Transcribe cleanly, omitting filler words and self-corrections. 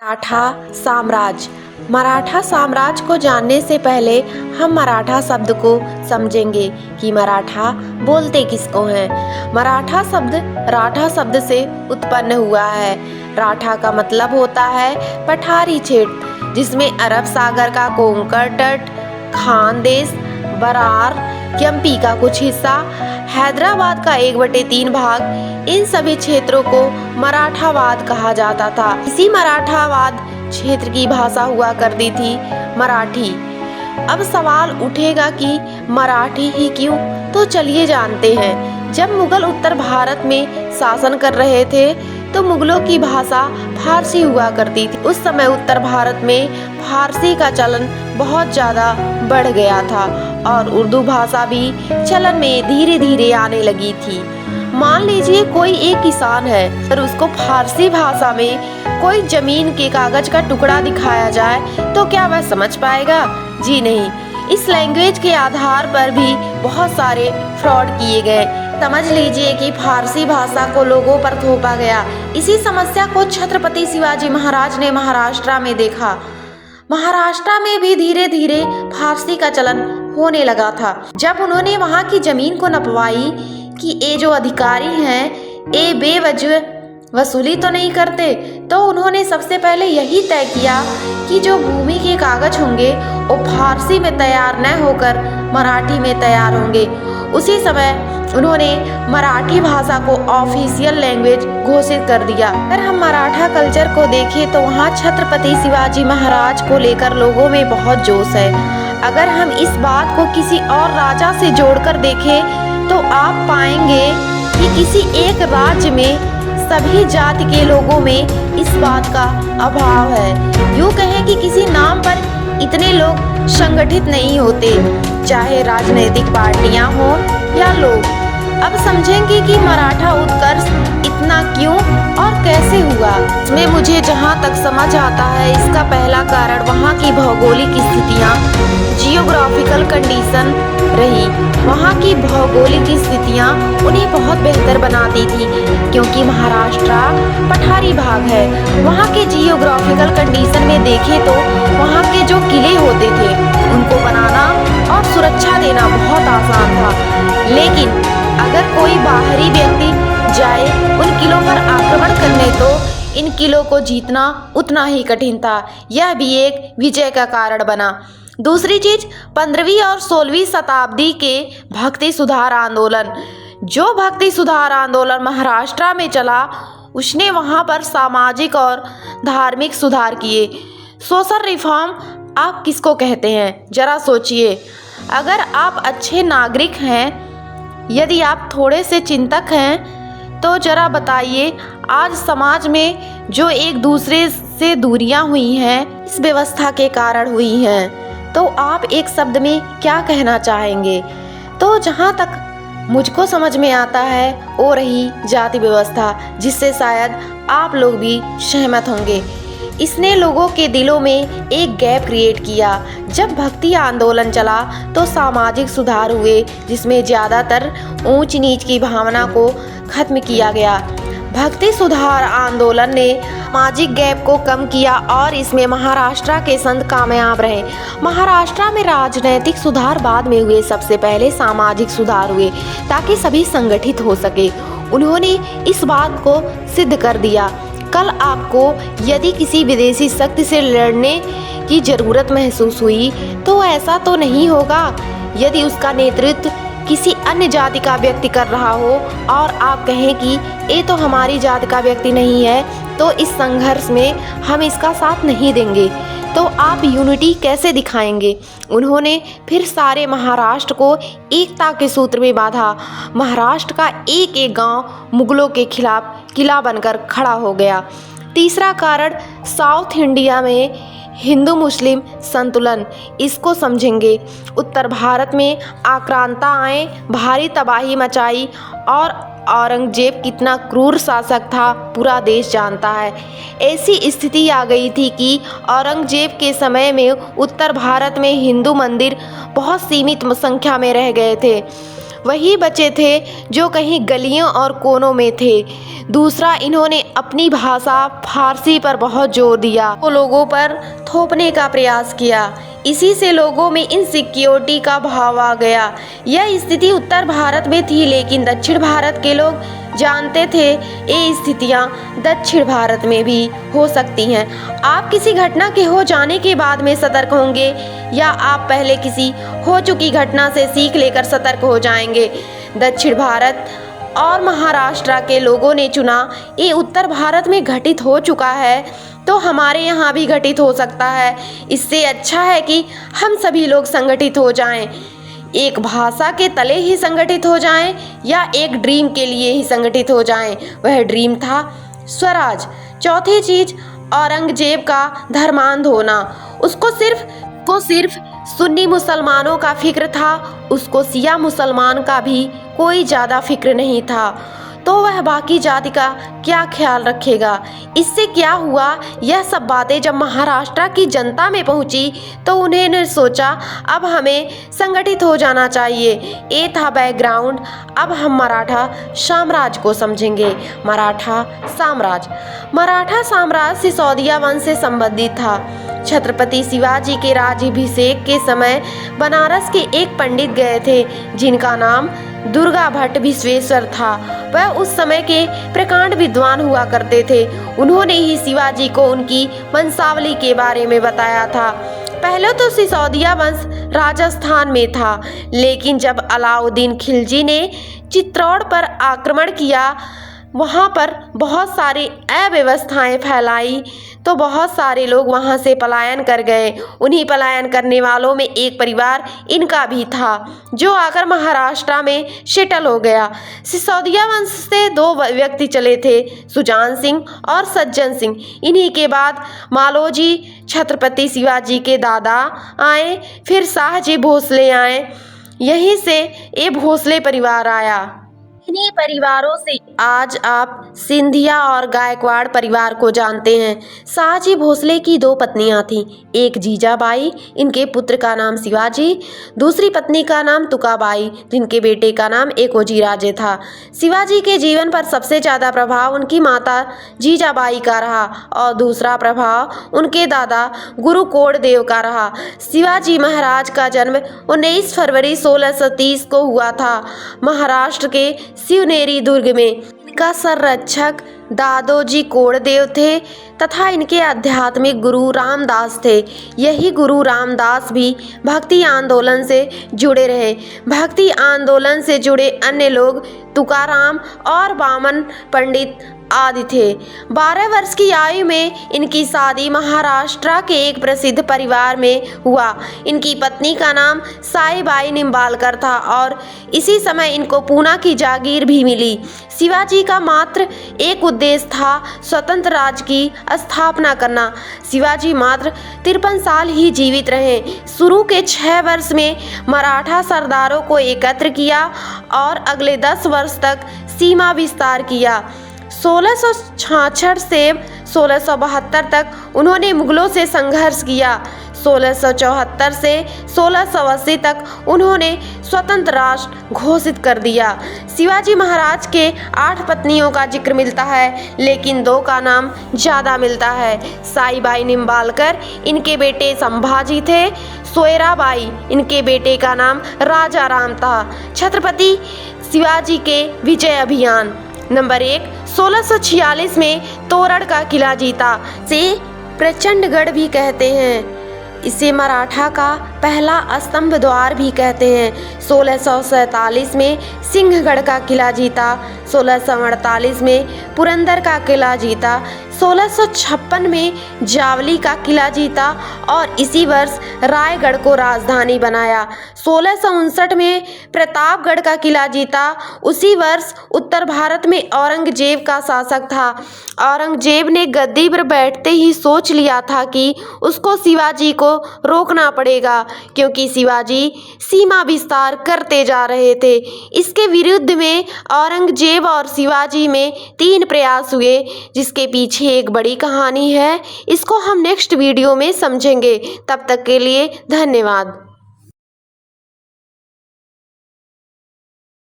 मराठा साम्राज्य। मराठा साम्राज्य को जानने से पहले हम मराठा शब्द को समझेंगे कि मराठा बोलते किसको हैं। मराठा शब्द राठा शब्द से उत्पन्न हुआ है। राठा का मतलब होता है पठारी क्षेत्र, जिसमें अरब सागर का कोंकण तट, खानदेश, बरार, यम्पी का कुछ हिस्सा, हैदराबाद का 1/3 भाग, इन सभी क्षेत्रों को मराठावाद कहा जाता था। इसी मराठावाद क्षेत्र की भाषा हुआ करती थी मराठी। अब सवाल उठेगा कि मराठी ही क्यों, तो चलिए जानते हैं। जब मुगल उत्तर भारत में शासन कर रहे थे तो मुगलों की भाषा फारसी हुआ करती थी। उस समय उत्तर भारत में फारसी का चलन बहुत ज़्यादा बढ़ गया था और उर्दू भाषा भी चलन में धीरे धीरे आने लगी थी। मान लीजिए कोई एक किसान है और उसको फारसी भाषा में कोई जमीन के कागज का टुकड़ा दिखाया जाए तो क्या वह समझ पाएगा? जी नहीं। इस लैंग्वेज के आधार पर भी बहुत सारे फ्रॉड किए गए। समझ लीजिए कि फारसी भाषा को लोगों पर थोपा गया। इसी समस्या को छत्रपति शिवाजी महाराज ने महाराष्ट्र में देखा। महाराष्ट्र में भी धीरे धीरे फारसी का चलन होने लगा था। जब उन्होंने वहां की जमीन को नपवाई कि ये जो अधिकारी हैं ये बेवजह वसूली तो नहीं करते, तो उन्होंने सबसे पहले यही तय किया कि जो भूमि के कागज होंगे वो फारसी में तैयार न होकर मराठी में तैयार होंगे। उसी समय उन्होंने मराठी भाषा को ऑफिशियल लैंग्वेज घोषित कर दिया। अगर हम मराठा कल्चर को देखें तो वहाँ छत्रपति शिवाजी महाराज को लेकर लोगों में बहुत जोश है। अगर हम इस बात को किसी और राजा से जोड़कर देखें तो आप पाएंगे कि किसी एक राज्य में सभी जाति के लोगों में इस बात का अभाव है। यूँ कहें कि किसी नाम पर इतने लोग संगठित नहीं होते, चाहे राजनीतिक पार्टियां हो या लोग। अब समझेंगे कि मराठा उत्कर्ष इतना क्यों और कैसे हुआ। इसमें मुझे जहां तक समझ आता है इसका पहला कारण वहां की भौगोलिक स्थितियां, जियोग्राफिकल कंडीशन रही। वहां की भौगोलिक स्थितियां उन्हें बहुत बेहतर बनाती थी क्योंकि महाराष्ट्र पठारी भाग है। वहां के जियोग्राफिकल कंडीशन में देखें तो वहां के जो किले होते थे उनको बनाना और सुरक्षा देना बहुत आसान था। लेकिन अगर कोई बाहरी व्यक्ति जाए उन किलों पर आक्रमण करने तो इन किलों को जीतना उतना ही कठिन था। यह भी एक विजय का कारण बना। दूसरी चीज 15वीं और 16वीं शताब्दी के भक्ति सुधार आंदोलन। जो भक्ति सुधार आंदोलन महाराष्ट्र में चला उसने वहां पर सामाजिक और धार्मिक सुधार किए। सोशल रिफॉर्म आप किसको कहते हैं जरा सोचिए। अगर आप अच्छे नागरिक हैं, यदि आप थोड़े से चिंतक हैं तो जरा बताइए आज समाज में जो एक दूसरे से दूरियां हुई हैं इस व्यवस्था के कारण हुई हैं, तो आप एक शब्द में क्या कहना चाहेंगे? तो जहां तक मुझको समझ में आता है वो रही जाति व्यवस्था, जिससे शायद आप लोग भी सहमत होंगे। इसने लोगों के दिलों में एक गैप क्रिएट किया। जब भक्ति आंदोलन चला तो सामाजिक सुधार हुए जिसमें ज़्यादातर ऊंच नीच की भावना को खत्म किया गया। भक्ति सुधार आंदोलन ने सामाजिक गैप को कम किया और इसमें महाराष्ट्र के संत कामयाब रहे। महाराष्ट्र में राजनीतिक सुधार बाद में हुए, सबसे पहले सामाजिक सुधार हुए ताकि सभी संगठित हो सके। उन्होंने इस बात को सिद्ध कर दिया। कल आपको यदि किसी विदेशी शक्ति से लड़ने की जरूरत महसूस हुई तो ऐसा तो नहीं होगा यदि उसका नेतृत्व किसी अन्य जाति का व्यक्ति कर रहा हो और आप कहें कि ये तो हमारी जाति का व्यक्ति नहीं है तो इस संघर्ष में हम इसका साथ नहीं देंगे। तो आप यूनिटी कैसे दिखाएंगे? उन्होंने फिर सारे महाराष्ट्र को एकता के सूत्र में बांधा। महाराष्ट्र का एक एक गांव मुगलों के खिलाफ किला बनकर खड़ा हो गया। तीसरा कारण साउथ इंडिया में हिंदू मुस्लिम संतुलन, इसको समझेंगे। उत्तर भारत में आक्रांता आए, भारी तबाही मचाई और औरंगजेब कितना क्रूर शासक था पूरा देश जानता है। ऐसी स्थिति आ गई थी कि औरंगजेब के समय में उत्तर भारत में हिंदू मंदिर बहुत सीमित संख्या में रह गए थे। वही बचे थे जो कहीं गलियों और कोनों में थे। दूसरा, इन्होंने अपनी भाषा फारसी पर बहुत जोर दिया, वो लोगों पर थोपने का प्रयास किया। इसी से लोगों में इनसिक्योरिटी का भाव आ गया। यह स्थिति उत्तर भारत में थी, लेकिन दक्षिण भारत के लोग जानते थे ये स्थितियां दक्षिण भारत में भी हो सकती हैं। आप किसी घटना के हो जाने के बाद में सतर्क होंगे या आप पहले किसी हो चुकी घटना से सीख लेकर सतर्क हो जाएंगे। दक्षिण भारत और महाराष्ट्र के लोगों ने चुना ये उत्तर भारत में घटित हो चुका है तो हमारे यहाँ भी घटित हो सकता है। इससे अच्छा है कि हम सभी लोग संगठित हो जाएं, एक भाषा के तले ही संगठित हो जाएं या एक ड्रीम के लिए ही संगठित हो जाएं। वह ड्रीम था स्वराज। चौथी चीज, औरंगजेब का धर्मांध होना। उसको सिर्फ सुन्नी मुसलमानों का फिक्र था, उसको शिया मुसलमान का भी कोई ज़्यादा फिक्र नहीं था। तो वह बाकी जाति का क्या ख्याल रखेगा। इससे क्या हुआ, यह सब बातें जब महाराष्ट्र की जनता में पहुंची तो उन्होंने सोचा अब हमें संगठित हो जाना चाहिए। ये था बैकग्राउंड। अब हम मराठा साम्राज्य को समझेंगे। मराठा साम्राज्य सिसोदिया वंश से संबंधित था। छत्रपति शिवाजी के राज्याभिषेक के समय बनारस के एक पंडित गए थे जिनका नाम दुर्गा भट्ट विश्वेश्वर था। वह उस समय के प्रकांड विद्वान हुआ करते थे। उन्होंने ही शिवाजी को उनकी वंशावली के बारे में बताया था। पहले तो सिसोदिया वंश राजस्थान में था, लेकिन जब अलाउद्दीन खिलजी ने चित्तौड़ पर आक्रमण किया, वहाँ पर बहुत सारी अव्यवस्थाएं फैलाई तो बहुत सारे लोग वहाँ से पलायन कर गए। उन्हीं पलायन करने वालों में एक परिवार इनका भी था जो आकर महाराष्ट्र में सेटल हो गया। सिसोदिया वंश से दो व्यक्ति चले थे, सुजान सिंह और सज्जन सिंह। इन्हीं के बाद मालोजी छत्रपति शिवाजी के दादा आए, फिर शाहजी भोसले आए। यहीं से ये भोसले परिवार आया। इन्हीं परिवारों से आज आप सिंधिया और गायकवाड़ परिवार को जानते हैं। शाहजी भोसले की दो पत्नियां थीं, एक जीजाबाई, इनके पुत्र का नाम शिवाजी, दूसरी पत्नी का नाम तुकाबाई, जिनके बेटे का नाम एकोजीराजे था। शिवाजी के जीवन पर सबसे ज़्यादा प्रभाव उनकी माता जीजाबाई का रहा और दूसरा प्रभाव उनके दादा गुरु कोड़देव का रहा। शिवाजी महाराज का जन्म 19 फरवरी 1630 को हुआ था महाराष्ट्र के शिवनेरी दुर्ग में। इनका संरक्षक दादोजी कोड़देव थे तथा इनके आध्यात्मिक गुरु रामदास थे। यही गुरु रामदास भी भक्ति आंदोलन से जुड़े रहे। भक्ति आंदोलन से जुड़े अन्य लोग तुकाराम और वामन पंडित आदि थे। 12 वर्ष की आयु में इनकी शादी महाराष्ट्र के एक प्रसिद्ध परिवार में हुआ। इनकी पत्नी का नाम साईबाई निम्बालकर था और इसी समय इनको पूना की जागीर भी मिली। शिवाजी का मात्र एक उद्देश्य था, स्वतंत्र राज्य की स्थापना करना। शिवाजी मात्र 53 साल ही जीवित रहे। शुरू के 6 वर्ष में मराठा सरदारों को एकत्र किया और अगले 10 वर्ष तक सीमा विस्तार किया। 1666 से 1672 तक उन्होंने मुगलों से संघर्ष किया। 1674 से 1680 तक उन्होंने स्वतंत्र राष्ट्र घोषित कर दिया। शिवाजी महाराज के 8 पत्नियों का जिक्र मिलता है, लेकिन 2 का नाम ज़्यादा मिलता है। साईबाई निम्बालकर इनके बेटे संभाजी थे। सोयराबाई इनके बेटे का नाम राजा राम था। छत्रपति शिवाजी के विजय अभियान। नंबर 1, 1646 में तोरण का किला जीता। से प्रचंडगढ़ भी कहते हैं। इसे मराठा का पहला स्तंभ द्वार भी कहते हैं। 1647 में सिंहगढ़ का किला जीता। 1648 में पुरंदर का किला जीता। 1656 में जावली का किला जीता और इसी वर्ष रायगढ़ को राजधानी बनाया। 1659 में प्रतापगढ़ का किला जीता। उसी वर्ष उत्तर भारत में औरंगजेब का शासक था। औरंगजेब ने गद्दी पर बैठते ही सोच लिया था कि उसको शिवाजी को रोकना पड़ेगा, क्योंकि शिवाजी सीमा विस्तार करते जा रहे थे। इसके विरुद्ध में औरंगजेब और शिवाजी में 3 प्रयास हुए, जिसके पीछे एक बड़ी कहानी है। इसको हम नेक्स्ट वीडियो में समझेंगे। तब तक के लिए धन्यवाद।